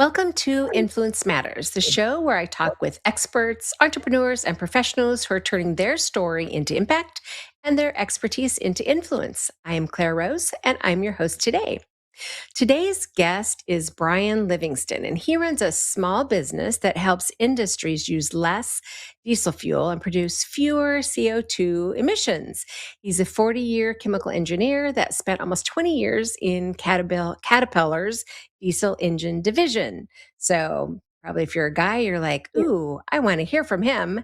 Welcome to Influence Matters, the show where I talk with experts, entrepreneurs, and professionals who are turning their story into impact and their expertise into influence. I am Clara Rose, and I'm your host today. Today's guest is Brian Livingston, and he runs a small business that helps industries use less diesel fuel and produce fewer CO2 emissions. He's a 40-year chemical engineer that spent almost 20 years in Caterpillar's diesel engine division. So, probably if you're a guy, you're like, ooh, I want to hear from him.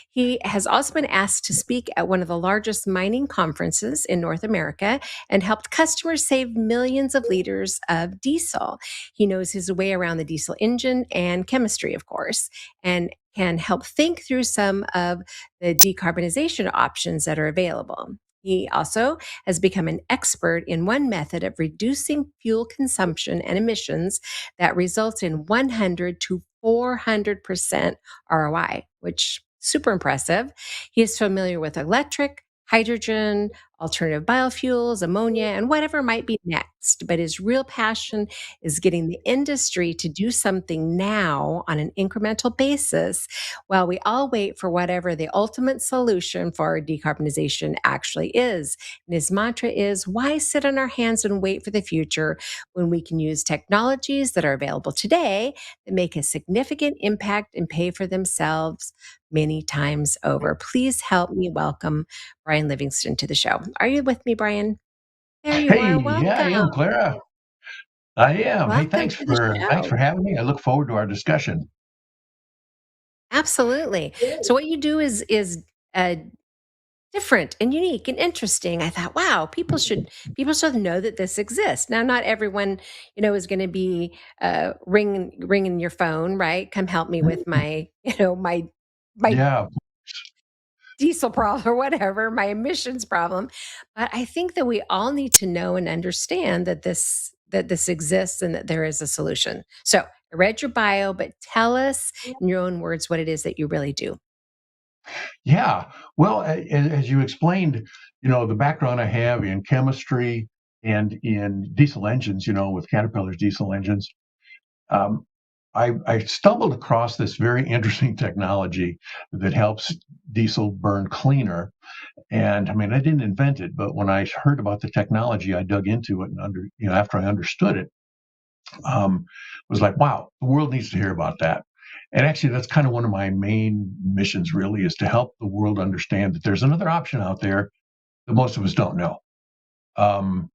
He has also been asked to speak at one of the largest mining conferences in North America and helped customers save millions of liters of diesel. He knows his way around the diesel engine and chemistry, of course, and can help think through some of the decarbonization options that are available. He also has become an expert in one method of reducing fuel consumption and emissions that results in 100 to 400% ROI, which super impressive. He is familiar with electric, hydrogen, alternative biofuels, ammonia, and whatever might be next. But his real passion is getting the industry to do something now on an incremental basis while we all wait for whatever the ultimate solution for decarbonization actually is. And his mantra is, why sit on our hands and wait for the future when we can use technologies that are available today that make a significant impact and pay for themselves many times over? Please help me welcome Brian Livingston to the show. Are you with me, Brian? There you Hey, are. yeah, I Welcome. am, Clara. I am. Hey, Welcome thanks to the for show. having me. I look forward to our discussion. Absolutely. So what you do is uh, different and unique and interesting. I thought, wow, people should know that this exists. Now, not everyone, is going to be ringing your phone, right? Come help me with my, my Yeah, diesel problem or whatever, my emissions problem. But I think that we all need to know and understand that this exists and that there is a solution. So I read your bio, but tell us in your own words what it is that you really do. yeah. Well, as you explained, the background I have in chemistry and in diesel engines, with Caterpillar's diesel engines, um, I stumbled across this very interesting technology that helps diesel burn cleaner. And I mean, I didn't invent it, but when I heard about the technology, I dug into it and after I understood it, was like, wow, the world needs to hear about that. And actually, that's kind of one of my main missions, really, is to help the world understand that there's another option out there that most of us don't know. Um,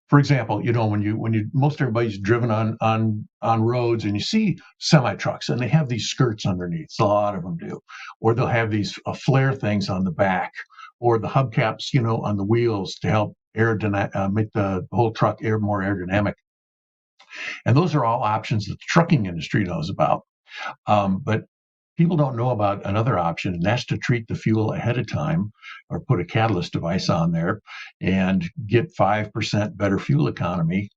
for example, when you most everybody's driven on roads and you see semi trucks and they have these skirts underneath. A lot of them do, or they'll have these flare things on the back, or the hubcaps, on the wheels to help make the whole truck more aerodynamic. And those are all options that the trucking industry knows about. But people don't know about another option, and that's to treat the fuel ahead of time or put a catalyst device on there and get 5% better fuel economy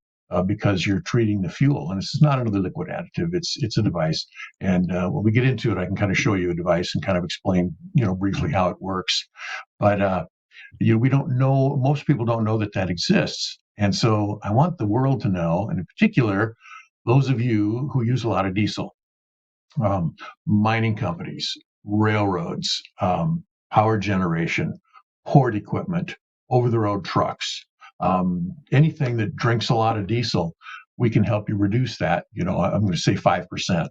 because you're treating the fuel. And this is not another liquid additive, it's a device. And when we get into it, I can kind of show you a device and kind of explain, briefly how it works. But we don't know, most people don't know that that exists. And so I want the world to know, and in particular, those of you who use a lot of diesel, um, mining companies, railroads, power generation, port equipment, over the road trucks, anything that drinks a lot of diesel, we can help you reduce that. I'm going to say 5%. A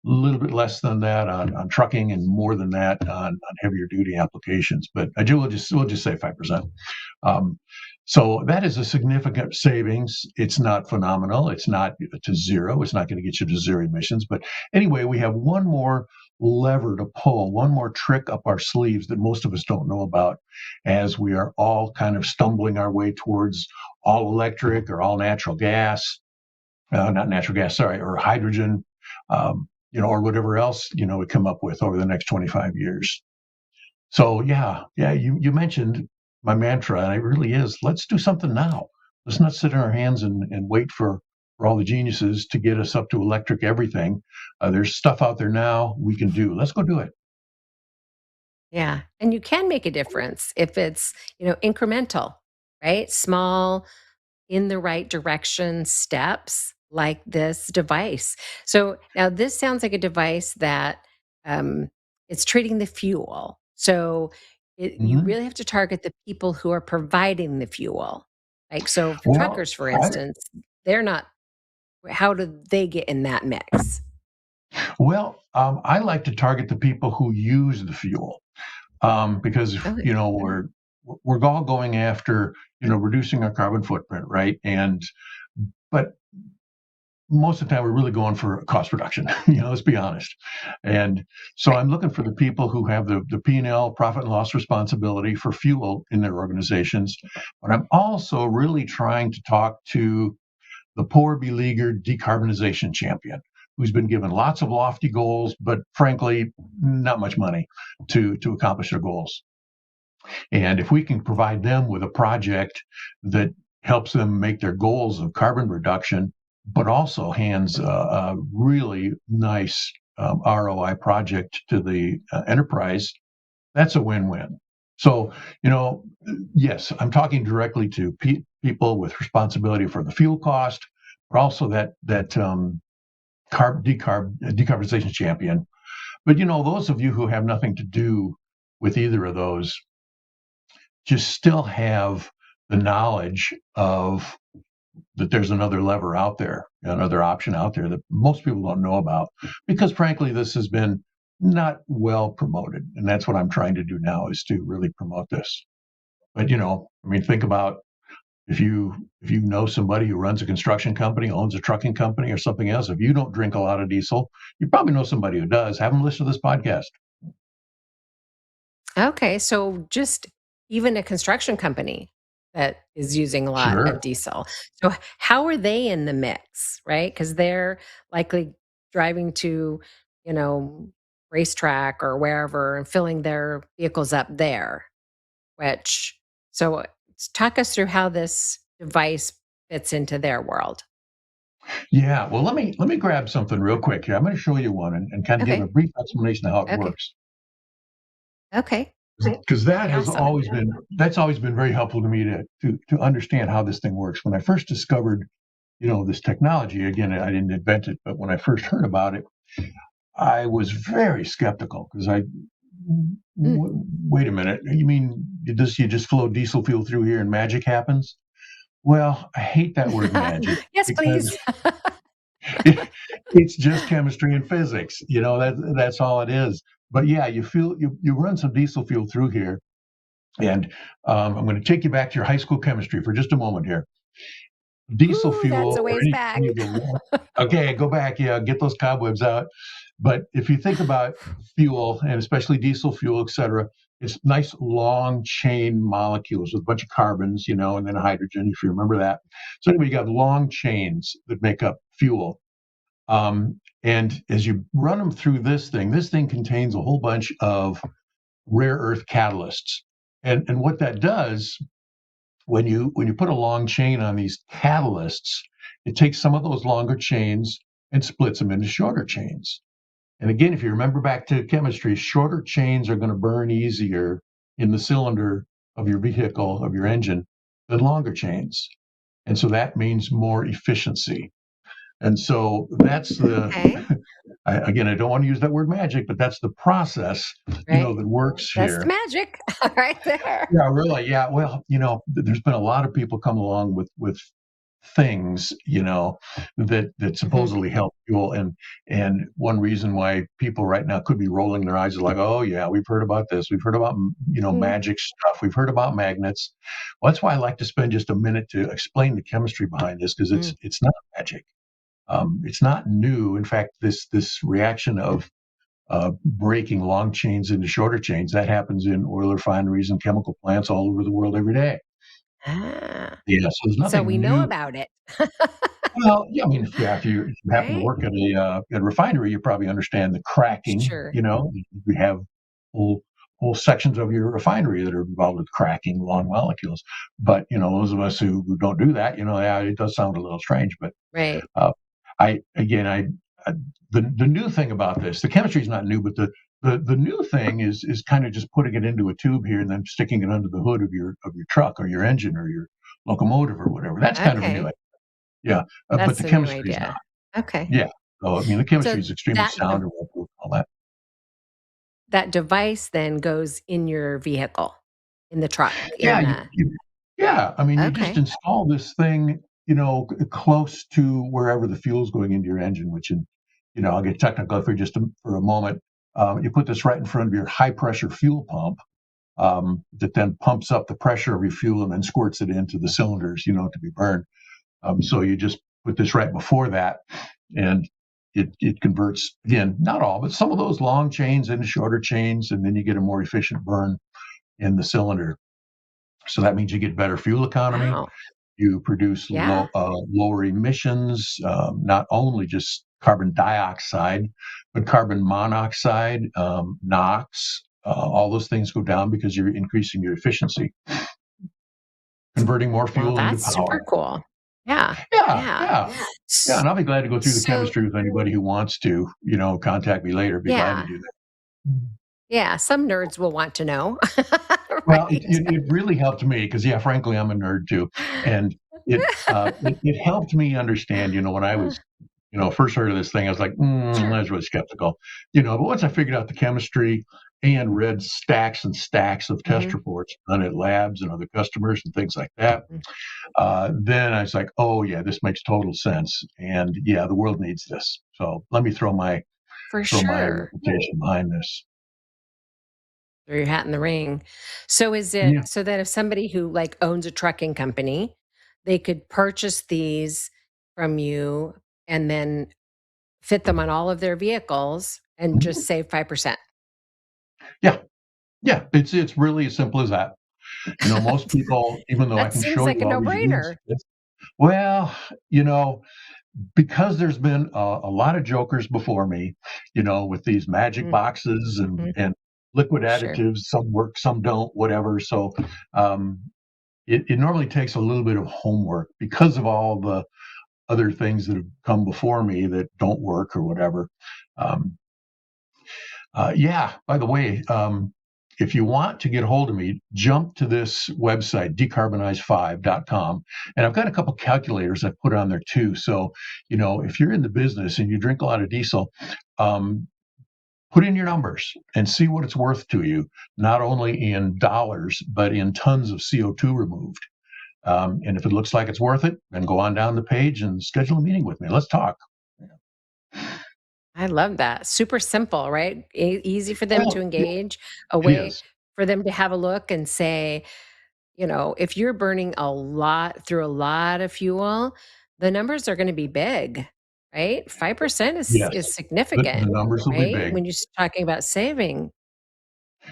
little bit less than that on trucking and more than that on heavier duty applications. But we'll just say 5%. Um, so that is a significant savings. It's not phenomenal. It's not to zero. It's not going to get you to zero emissions. But anyway, we have one more lever to pull, one more trick up our sleeves that most of us don't know about as we are all kind of stumbling our way towards all electric or all natural gas, not natural gas, sorry, or hydrogen, or whatever else, we come up with over the next 25 years. So yeah, you mentioned my mantra, and it really is, let's do something now. Let's not sit on our hands and wait for all the geniuses to get us up to electric everything. There's stuff out there now we can do. Let's go do it. Yeah. And you can make a difference if it's, incremental, right? Small, in the right direction steps. like this device. So now this sounds like a device that um, it's treating the fuel. So you Mhm. really have to target the people who are providing the fuel. Like, so for Well, truckers, for I instance, they're not, how do they get in that mix? I like to target the people who use the fuel, because, Okay. we're all going after, reducing our carbon footprint, right? But most of the time we're really going for cost reduction, let's be honest. And so Right. I'm looking for the people who have the P&L, profit and loss responsibility for fuel in their organizations. But I'm also really trying to talk to the poor beleaguered decarbonization champion who's been given lots of lofty goals, but frankly, not much money to accomplish their goals. And if we can provide them with a project that helps them make their goals of carbon reduction, but also hands a really nice ROI project to the enterprise, that's a win-win. So, yes, I'm talking directly to people with responsibility for the fuel cost, but also that decarbonization champion. But those of you who have nothing to do with either of those just still have the knowledge of that there's another lever out there, another option out there that most people don't know about, because frankly, this has been not well promoted. And that's what I'm trying to do now, is to really promote this. But think about if you know somebody who runs a construction company, owns a trucking company or something else. If you don't drink a lot of diesel, you probably know somebody who does. Have them listen to this podcast. Okay, so just even a construction company that is using a lot of Sure. diesel. So how are they in the mix, right? Because they're likely driving to, you know, racetrack or wherever and filling their vehicles up there, which so talk us through how this device fits into their world. Yeah. Well, let me grab something real quick here. I'm going to show you one and kind of give a Okay. brief explanation of how it Okay. works. Okay. Because That'd be awesome. that's always been very helpful to me to understand how this thing works. When I first discovered, this technology, again, I didn't invent it, but when I first heard about it, I was very skeptical because Mm. wait a minute, you mean you just flow diesel fuel through here and magic happens? Well, I hate that word magic Yes, because please. it's just chemistry and physics. That's all it is. But yeah, you run some diesel fuel through here, and I'm going to take you back to your high school chemistry for just a moment here. Diesel Ooh, that's fuel a or ways any back. of the okay, go back, yeah, get those cobwebs out. But if you think about fuel, and especially diesel fuel, et cetera, it's nice long chain molecules with a bunch of carbons, and then hydrogen, if you remember that. So anyway, you got long chains that make up fuel. And as you run them through this thing contains a whole bunch of rare earth catalysts. And what that does, when you put a long chain on these catalysts, it takes some of those longer chains and splits them into shorter chains. And again, if you remember back to chemistry, shorter chains are going to burn easier in the cylinder of your vehicle, of your engine, than longer chains. And so that means more efficiency. And so that's Okay. again, I don't want to use that word magic, but that's the process, Right. that works That's the here. magic right there. Yeah, really. Yeah. Well, there's been a lot of people come along with things, that Mhm. supposedly help fuel. And one reason why people right now could be rolling their eyes is like, oh yeah, we've heard about this. We've heard about Mm, magic stuff. We've heard about magnets. Well, that's why I like to spend just a minute to explain the chemistry behind this, because mm. it's not magic. It's not new. In fact, this reaction of breaking long chains into shorter chains, that happens in oil refineries and chemical plants all over the world every day. Ah, Yeah, so there's so we nothing know new. about it. Well, yeah, I mean, if you happen to Right? work at a refinery, you probably understand the cracking. Sure. We have whole whole sections of your refinery that are involved with cracking long molecules. But those of us who don't do that, yeah, it does sound a little strange. But Right. uh, I again, I the new thing about this, the chemistry is not new, but the new thing is kind of just putting it into a tube here and then sticking it under the hood of your truck or your engine or your locomotive or whatever. That's kind of a new Okay. idea. Yeah, but That's the a new chemistry is not. idea. Okay. Yeah. So, I mean, the chemistry So is extremely that sound de and foolproof and all that. that device then goes in your vehicle, in the truck, Yeah, in the yeah, I mean, you just okay. install this thing, close to wherever the fuel's going into your engine, which I'll get technical for for a moment. You put this right in front of your high pressure fuel pump, that then pumps up the pressure of your fuel and then squirts it into the cylinders, to be burned. So you just put this right before that, and it converts, again, not all, but some of those long chains into shorter chains, and then you get a more efficient burn in the cylinder. So that means you get better fuel economy. Wow. You produce Yeah. lower emissions, not only just carbon dioxide, but carbon monoxide, NOx. All those things go down because you're increasing your efficiency, converting more Well, fuel into that's super power. cool. Yeah. Yeah, Yeah. yeah, yeah. S And I'll be glad to go through the so chemistry with anybody who wants to, contact me later. Be glad to yeah. do that. Yeah, some nerds will want to know, Well, right? it really helped me because, yeah, frankly, I'm a nerd too, and it helped me understand. When I was first heard of this thing, I was like, I Sure. was really skeptical. But once I figured out the chemistry and read stacks and stacks of test Mhm. reports done at labs and other customers and things like that, Mm. then I was like, oh yeah, this makes total sense, and yeah, the world needs this. So let me For throw my sure. reputation behind this. Throw your hat in the ring. So is it Yeah. so that if somebody who, like, owns a trucking company, they could purchase these from you and then fit them on all of their vehicles and just Mhm. save 5%? Yeah, yeah. It's really as simple as that. Most people, even though I That can seems show like you a all these links, no-brainer. well, you know, because there's been a lot of jokers before me, with these magic Mm, boxes mhm. and liquid Sure. additives. Some work, some don't, whatever. So um, it normally takes a little bit of homework because of all the other things that have come before me that don't work or whatever. Um, yeah, by the way, if you want to get a hold of me, jump to this website, decarbonize5.com. And I've got a couple calculators I've put on there too. So, if you're in the business and you drink a lot of diesel, um, put in your numbers and see what it's worth to you, not only in dollars, but in tons of CO2 removed. And if it looks like it's worth it, then go on down the page and schedule a meeting with me. Let's talk. I love that. Super simple, right? Easy for them to Well, engage, a it way is. for them to have a look and say, if you're burning a lot through a lot of fuel, the numbers are gonna be big, right? 5% is Yes. is The significant, numbers will be right? big. When you're talking about saving,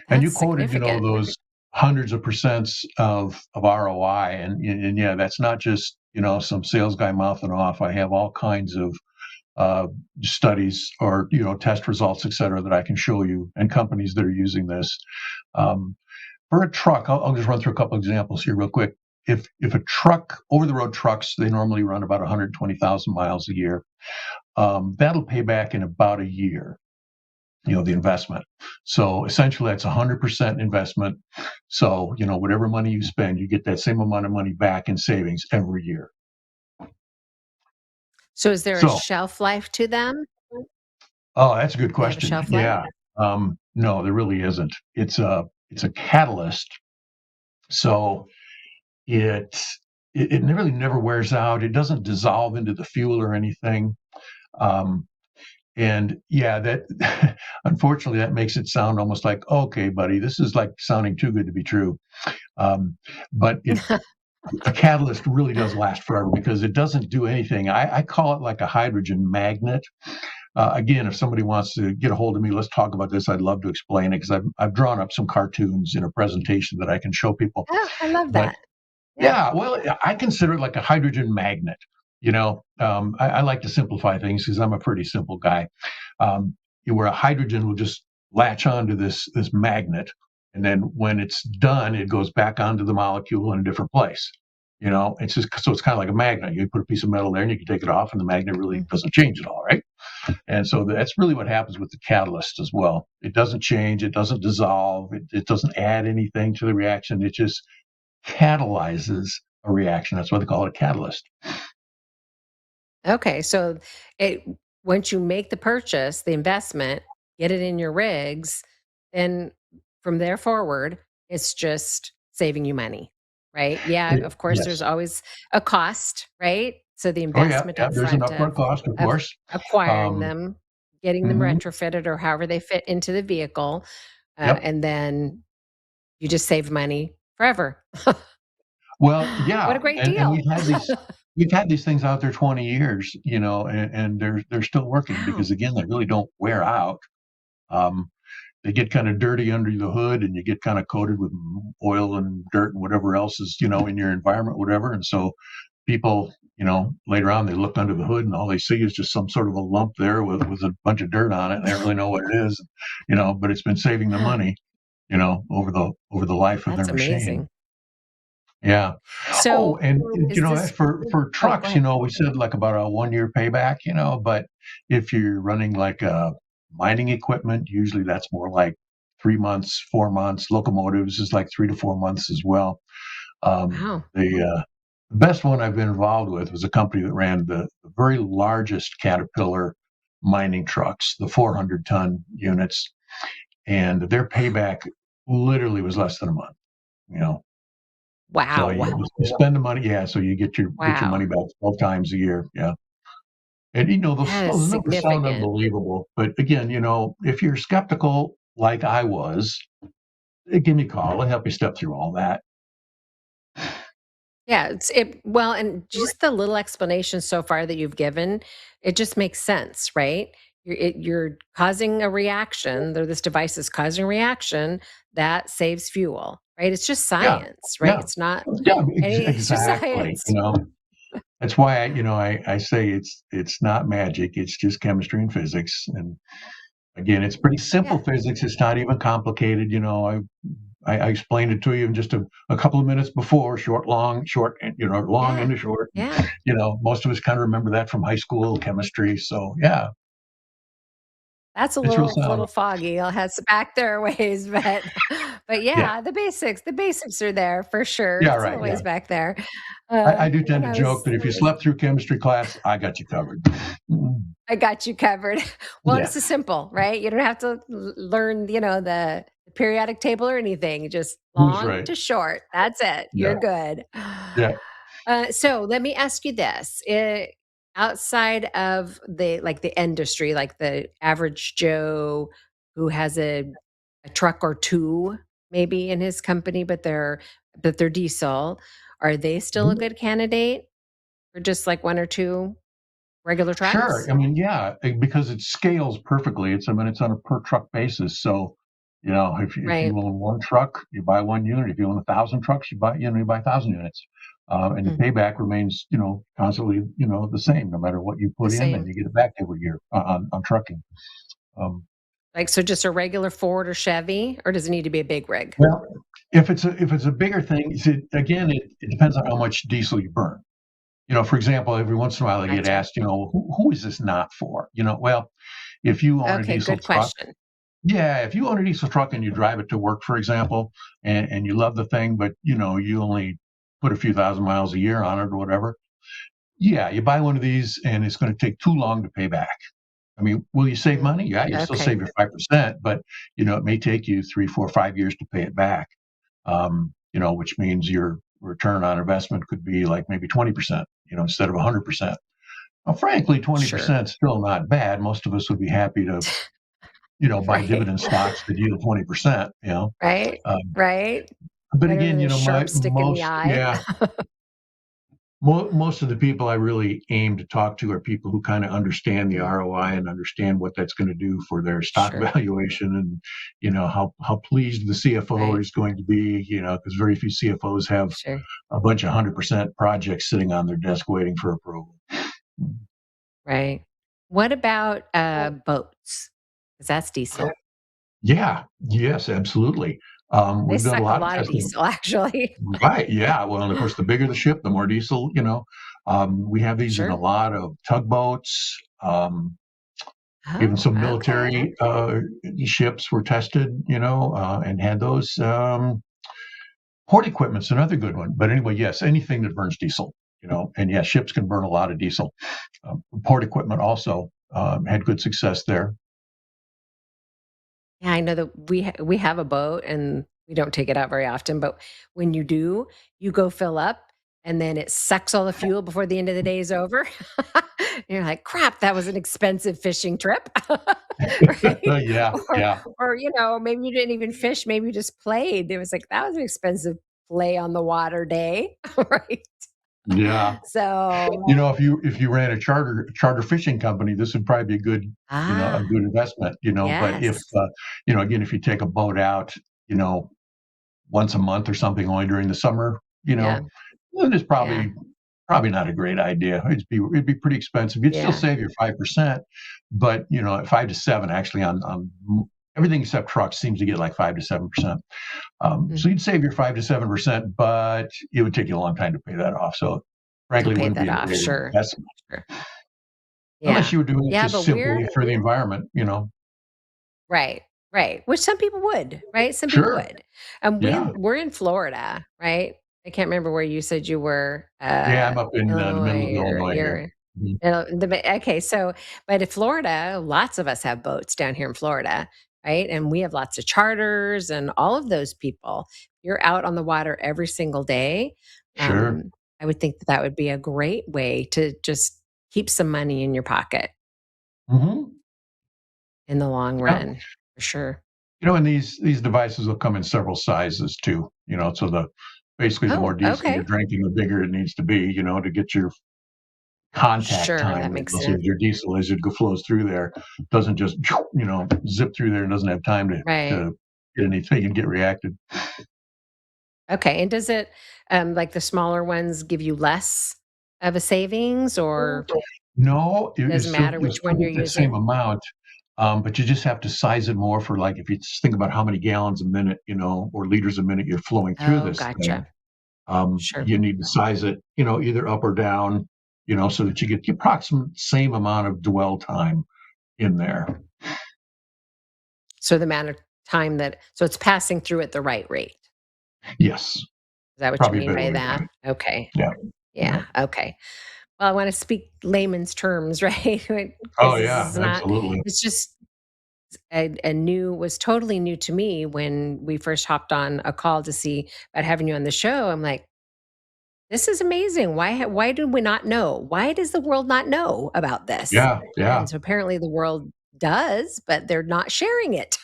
And you that's quoted, significant. those hundreds of percents of ROI, and yeah, that's not just some sales guy mouthing off. I have all kinds of uh, studies or test results, et cetera, that I can show you, and companies that are using this. Um, for a truck, I'll just run through a couple examples here real quick. If a truck, over the road trucks, they normally run about 120,000 miles a year. That'll pay back in about a year, the investment. So essentially that's 100% investment. So, whatever money you spend, you get that same amount of money back in savings every year. So is there a So, shelf life to them? oh, that's a good They have a question. shelf life? Yeah. No, there really isn't. It's a catalyst. So it, it really never wears out. It doesn't dissolve into the fuel or anything. Um, and yeah, that unfortunately that makes it sound almost like, okay, buddy, this is like sounding too good to be true. Um, but a catalyst really does last forever because it doesn't do anything. I call it like a hydrogen magnet. Again, if somebody wants to get a hold of me, let's talk about this. I'd love to explain it because I've drawn up some cartoons in a presentation that I can show people. Oh, I love But that. Yeah. yeah, well, I consider it like a hydrogen magnet. I like to simplify things because I'm a pretty simple guy. Where a hydrogen will just latch onto this magnet, and then when it's done, it goes back onto the molecule in a different place. It's just so it's kind of like a magnet. You put a piece of metal there, and you can take it off, and the magnet really Mm. doesn't change at all, right? And so that's really what happens with the catalyst as well. It doesn't change, it doesn't dissolve, it doesn't add anything to the reaction. It just catalyzes a reaction. That's why they call it a catalyst. Okay, so it once you make the purchase, the investment, get it in your rigs, then from there forward, it's just saving you money, right? Yeah, of course, there's Yes. always a cost, right? So the Oh, yeah, investment yeah, up there's an front upfront cost, of of course. acquiring Um, them, getting them mhm, retrofitted or however they fit into the vehicle, yep. and then you just save money forever. Well, What yeah, a great and deal. we've had these things out there 20 years, and they're still working Wow. because, again, they really don't wear out. Um, they get kinda dirty under the hood, and you get kinda coated with oil and dirt and whatever else is, in your environment, whatever, and so people, later on, they look under the hood, and all they see is just some sort of a lump there with a bunch of dirt on it, and they don't really know what it is, but it's been saving them Huh, money, over the life of their that's machine. amazing. Yeah. Oh, So and, is this for oh, go trucks, ahead. we said, like, about a one-year payback, but if you're running, like, mining equipment, usually that's more like 3 months, 4 months. Locomotives is like 3 to 4 months as well. Wow. The best one I've been involved with was a company that ran the very largest Caterpillar mining trucks, the 400-ton units, and their payback literally was less than a month, you know? So Wow. you spend the money, yeah, so you get your Wow. money back 12 times a year, yeah. And, That is those numbers sound significant. unbelievable, but again, if you're skeptical like I was, give me a call, I'll help you step through all that. Yeah, well, and just the little explanation so far that you've given, it just makes sense, right? You're causing a reaction, or this device is causing a reaction that saves fuel, right? It's just Yeah, science, right? yeah, It's not yeah, it's just exactly, science. that's why I say it's not magic, it's just chemistry and physics, and again, it's pretty simple Yeah. physics, it's not even complicated, I explained it to you in just a couple of minutes before, short, long, short, and long Yeah. into short. And, Yeah. most of us kind of remember that from high school chemistry. So yeah, That's a it's real little solid. foggy. It has back there ways, but Yeah, yeah, the basics are there for sure. yeah, It's a right. little Yeah, ways back there. I do When tend to I joke that if you slept through chemistry class, I got you covered. Mm, I got you covered. Well, and yeah, it's just simple, right? You don't have to learn, the periodic table or anything. Just that's long right. to short. That's it. You're Yeah, good. yeah. So let me ask you this: outside of the industry, like the average Joe who has a truck or two, maybe in his company, but they're diesel, are they still a Mhm. good candidate for just like one or two regular Sure. trucks? I mean, yeah, because it scales perfectly. It's on a per truck basis. So, if you Right. own one truck, you buy one unit. If you own 1,000 trucks, you buy 1,000 units. And your Mm, payback remains, constantly, the same. No matter what you the put in, then same. you get it back every year on trucking. Um, Like, so just a regular Ford or Chevy, or does it need to be a big rig? well, if it's a bigger thing, see, again, it depends on how much diesel you burn. For example, every once in a while I get Gotcha. asked, who is this not for? Well, if you own a Okay, diesel good truck. question. Yeah, if you own a diesel truck and you drive it to work, for example, and you love the thing, but you only put a few thousand miles a year on it or whatever, yeah, you buy one of these and it's going to take too long to pay back. I mean, will you save Mm, money? Yeah, you still okay, save your 5%, but it may take you 3, 4, 5 years to pay it back. Which means your return on investment could be like maybe 20%, instead of 100%. Well, frankly, sure. 20% is still not bad. Most of us would be happy to buy Right. dividend stocks that yield 20%, Right, Um, right. but Better again, than a my sharp stick in the most eye. yeah, most of the people I really aim to talk to are people who kind of understand the Mm, ROI and understand what that's going to do for their stock sure, valuation, and how pleased the CFO right, is going to be, because very few CFOs have sure, a bunch of 100% projects sitting on their desk waiting for approval. right. What about, boats? 'Cause that's diesel. Yeah, yes, absolutely. They We've done a suck a lot of lot of testing. diesel, actually. Right, yeah, well, and of course, the bigger the ship, the more diesel, we have these in a Sure. lot of tugboats, even Oh, some okay. military, ships were tested, and had those, port equipment's another good one, but anyway, yes, anything that burns diesel, and yeah, ships can burn a lot of diesel. Port equipment also had good success there. Yeah, I know that we have a boat and we don't take it out very often, but when you do, you go fill up and then it sucks all the fuel before the end of the day is over. And you're like, "Crap, that was an expensive fishing trip." Right? Yeah, Or yeah, maybe you didn't even fish, maybe you just played. It was like, "That was an expensive play on the water day." Right? yeah. So If you ran a charter fishing company, this would probably be a a ah, good investment. But if yes. again, if you take a boat out, you know, once a month or something, only during the summer, Yeah, then it's yeah, probably not a great idea. It'd be pretty expensive. You'd still yeah. save your 5%, but at 5 to 7 actually on everything except trucks seems to get like 5 to 7%. Mm, So you'd save your 5 to 7%, but it would take you a long time to pay that off. So to frankly, pay wouldn't be that a off, great sure, investment sure. unless Yeah. you were doing it Yeah, just but we're simply for the environment. right, right, which some people would, right? Some people Sure. would. And Yeah. we're in Florida, right? I can't remember where you said you were, Yeah. I'm up in the middle of Illinois or Illinois here. you're Mhm. okay, so but in Florida, lots of us have boats down here in Florida, right? And we have lots of charters and all of those people. You're out on the water every single day. Sure. I would think that that would be a great way to just keep some money in your pocket Hmm. in the long Yeah. run, for sure. And these devices will come in several sizes too. So basically the more Oh, diesel you're okay. drinking, the bigger it needs to be. To get your contact Sure, time, that makes so sense. that your diesel as it flows through there doesn't just zip through there and doesn't have time Right. to get anything and get reacted. Okay, and does it, like the smaller ones give you less of a savings or No, doesn't matter you'll which still one you're get the same using? amount, but you just have to size it more for like if you just think about how many gallons a minute, or liters a minute you're flowing through Oh, this thing. gotcha. Sure. You need to size it, either up or down, so that you get the approximate same amount of dwell time in there. So the amount of time that so it's passing through at the right rate. Yes, Is that what you probably a mean better by way to put that? it. Okay. Yeah, yeah. Yeah, okay. Well, I wanna speak layman's terms, right? Oh Because this yeah, is not absolutely. it's just a new was totally new to me when we first hopped on a call to see about having you on the show. I'm like, "This is amazing. Why do we not know? Why does the world not know about this?" Yeah, yeah. And so apparently the world does, but they're not sharing it.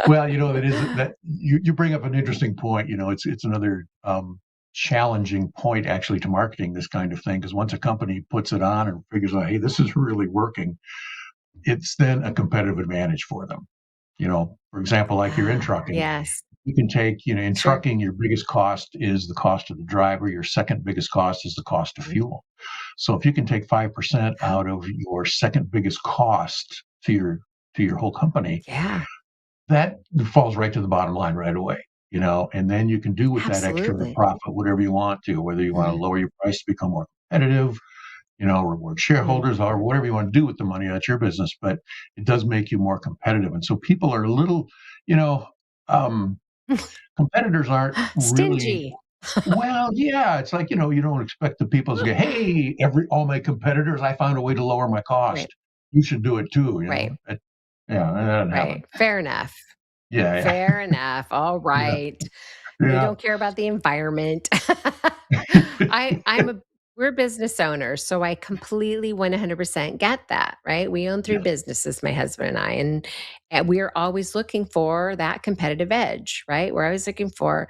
Well, that you bring up an interesting point. It's another challenging point actually to marketing this kind of thing, because once a company puts it on and figures out, hey, this is really working, it's then a competitive advantage for them. For example, like you're in Ah, trucking, yes. you can take, in Sure. trucking, your biggest cost is the cost of the driver. Your second biggest cost is the cost of Mhm. fuel. So if you can take 5% Oh, out of your second biggest cost to your whole company, yeah. that falls right to the bottom line right away. And then you can do with that extra Absolutely. profit whatever you want to, whether you want to Mhm, lower your price to become more competitive, reward mhm. shareholders, or whatever you want to do with the money. That's your business, but it does make you more competitive. And so people are a little, you know, um, competitors aren't really. Stingy. Well, yeah, it's like, you don't expect the people to go, hey, all my competitors, I found a way to lower my Right, cost. You should do it too. right, Yeah, that doesn't happen. right. Fair enough. Yeah, Fair enough. All yeah, right. They yeah, don't care about the environment. yeah. I'm a we're business owners, so I completely 100% get that, right? We own 3 Yes. businesses, my husband and I, and we're always looking for that competitive edge, right? We're always looking for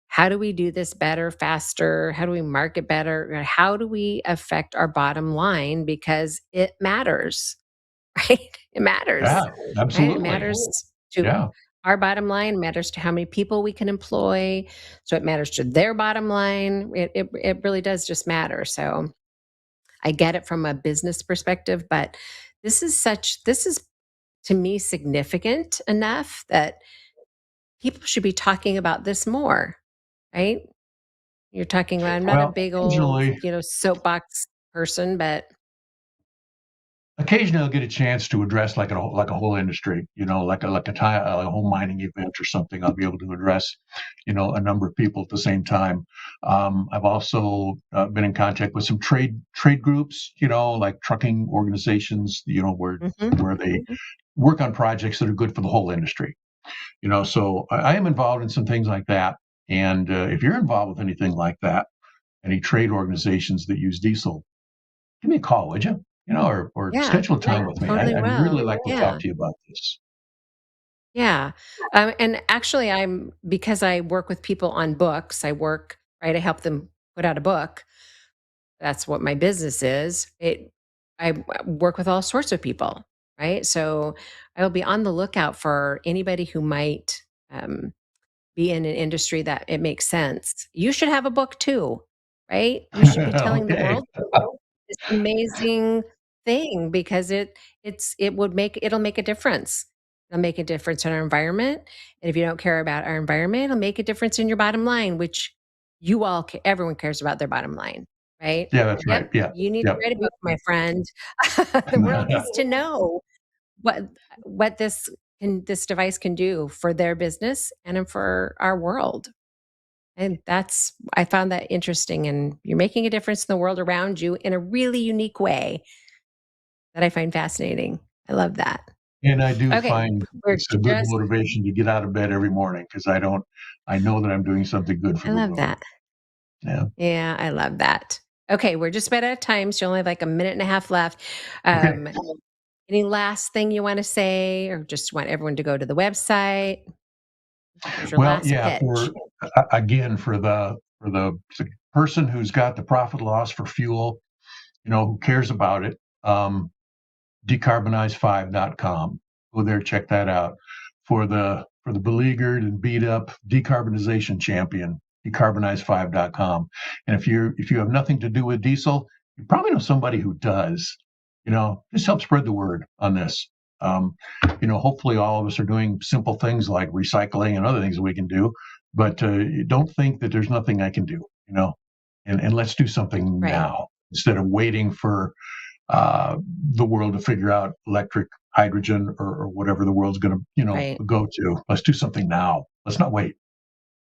how do we do this better, faster? How do we market better? How do we affect our bottom line because it matters, right? It matters, Yeah, right? It absolutely. matters to Yeah. our bottom line, matters to how many people we can employ. So it matters to their bottom line. It really does just matter. So I get it from a business perspective, but this is to me significant enough that people should be talking about this more, right? You're talking about I'm not a Well, big old, occasionally, soapbox person, but occasionally I'll get a chance to address like a whole industry, like a whole mining event or something. I'll be able to address, a number of people at the same time. I've also been in contact with some trade groups, like trucking organizations, where they work on projects that are good for the whole industry. So I am involved in some things like that. And if you're involved with anything like that, any trade organizations that use diesel, give me a call, would you? Or Yeah, schedule a I time with me. totally I'd really will. like to talk Yeah. to you about this. Yeah. And actually, because I work with people on books, right? I help them put out a book. That's what my business is. I work with all sorts of people, right? So I will be on the lookout for anybody who might be in an industry that it makes sense. You should have a book too, right? You should be telling the Okay. world this amazing thing because it'll make a difference. It'll make a difference in our environment. And if you don't care about our environment, it'll make a difference in your bottom line, which everyone cares about their bottom line, right? Yeah, that's right. Yep. Yeah. You need to Yep. write a book, my friend. The world needs to know what what this device can do for their business and for our world. And I found that interesting. And you're making a difference in the world around you in a really unique way that I find fascinating. I love that. And I do Okay. find We're it's a good just, motivation to get out of bed every morning because I know that I'm doing something good for I the love world. that. Yeah. Yeah, I love that. Okay. We're just about out of time. So you only have like a minute and a half left. Okay. Um, any last thing you want to say, or just want everyone to go to the website? Here's your Well, last yeah, pitch. again, for the person who's got the profit loss for fuel, who cares about it, decarbonize5.com. Go there, check that out. For the beleaguered and beat up decarbonization champion, decarbonize5.com. And if you have nothing to do with diesel, you probably know somebody who does. Just help spread the word on this. Hopefully all of us are doing simple things like recycling and other things that we can do, but don't think that there's nothing I can do. And let's do something Right. now instead of waiting for uh, the world to figure out electric, hydrogen, or whatever the world's going to, Right. go to. Let's do something now. Let's not wait.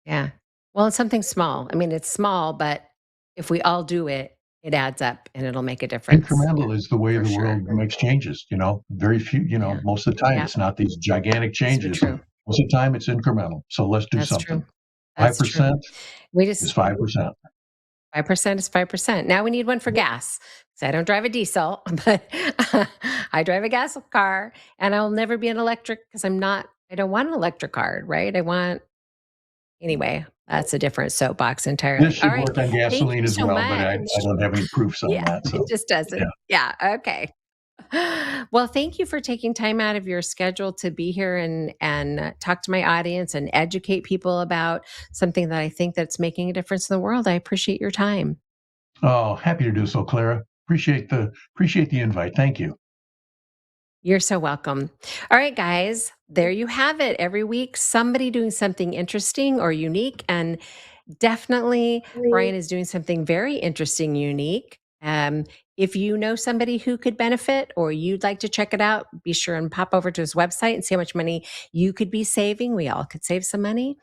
Yeah. Well, it's something small. I mean, it's small, but if we all do it, it adds up and it'll make a difference Incremental is the way for the sure. world makes changes. Very few, Yeah. most of the time, Yeah. it's not these gigantic So changes. true. Most of the time, it's incremental. So let's do That's something. true. Five That's true. percent We is just 5%. 5% is 5%. Now we need one for gas. So I don't drive a diesel, but I drive a gas car and I'll never be an electric because I don't want an electric car, right? Anyway, that's a different soapbox This entirely. All should right. work on Thank gasoline you as so well, but much. I don't have any proofs on Yeah, that. it So, just yeah. doesn't. Yeah, okay. Well, thank you for taking time out of your schedule to be here and talk to my audience and educate people about something that I think that's making a difference in the world. I appreciate your time. Oh, happy to do so, Clara. Appreciate the invite. Thank you. You're so welcome. All right, guys, there you have it. Every week, somebody doing something interesting or unique. And definitely, Brian is doing something very interesting, unique. If you know somebody who could benefit or you'd like to check it out, be sure and pop over to his website and see how much money you could be saving. We all could save some money.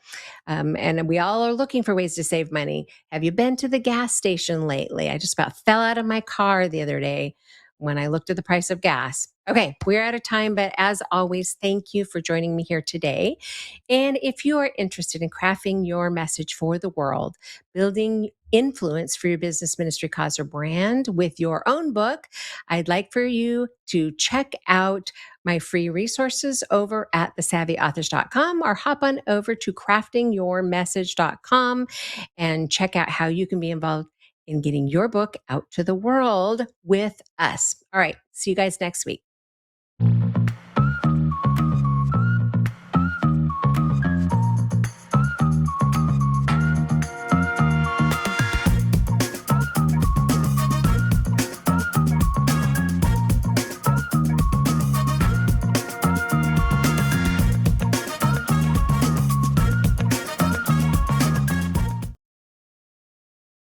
And we all are looking for ways to save money. Have you been to the gas station lately? I just about fell out of my car the other day when I looked at the price of gas. Okay, we're out of time, but as always, thank you for joining me here today. And if you are interested in crafting your message for the world, building influence for your business, ministry, cause, or brand with your own book, I'd like for you to check out my free resources over at thesavvyauthors.com or hop on over to craftingyourmessage.com and check out how you can be involved in getting your book out to the world with us. All right, see you guys next week.